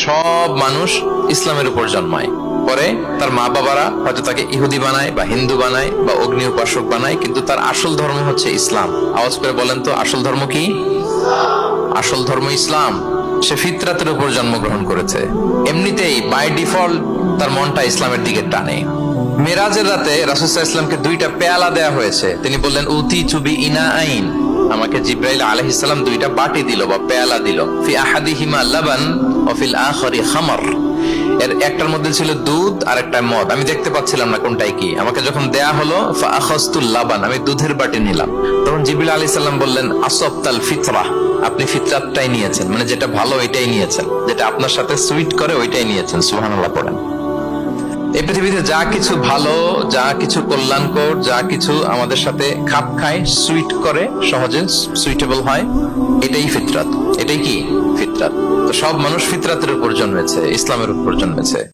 সব মানুষ ইসলামের উপর জন্মায়, পরে তার মা বাবারা হয়তো তাকে ইহুদি বানায় বা হিন্দু বানায় বা অগ্নি উপাসক বানায়, কিন্তু তার আসল ধর্ম হচ্ছে ইসলাম। আওয়াজ করে বলেন তো, আসল ধর্ম কি? আসল ধর্ম ইসলাম। সে ফিতরাতের উপর জন্মগ্রহণ করেছে, এমনিতেই বাই ডিফল্ট তার মনটা ইসলামের দিকে টানে। মেরাজের রাতে রাসূল সাল্লাল্লাহু আলাইহি ওয়াসাল্লামকে দুইটা পেয়ালা দেয়া হয়েছে। তিনি বললেন, উতি চুবি ইনা আইন, আমাকে জিব্রাইল আলাইহিস সালাম দুইটা বাটি দিল বা পেয়ালা দিল। ফি আহাদিহিমা লাবান ওয়া ফিল আখারি খামর, এর একটার মধ্যে ছিল দুধ আর একটা মদ। আমি দেখতে পাচ্ছিলাম না কোনটাই কি। আমাকে যখন দেয়া হলো ফা আখাযতুল লাবান, আমি দুধের বাটি নিলাম। তখন জিবরিল আলাইহিস সালাম বললেন, আসবতাল ফিতরা, আপনি ফিতরাতটাই নিয়েছেন, মানে যেটা ভালো ওইটাই নিয়েছেন, যেটা আপনার সাথে সুইট করে ওইটাই নিয়েছেন। সুবহানাল্লাহ পড়েন। এই পৃথিবীতে যা কিছু ভালো, যা কিছু কল্যাণকর, যা কিছু আমাদের সাথে খাপ খায়, সুইট করে, সহজে সুইটেবল হয়, এটাই ফিতরাত। এটাই কি? ফিতরাত। তো সব মানুষ ফিতরাতের উপর জন্মেছে, ইসলামের উপর জন্মেছে।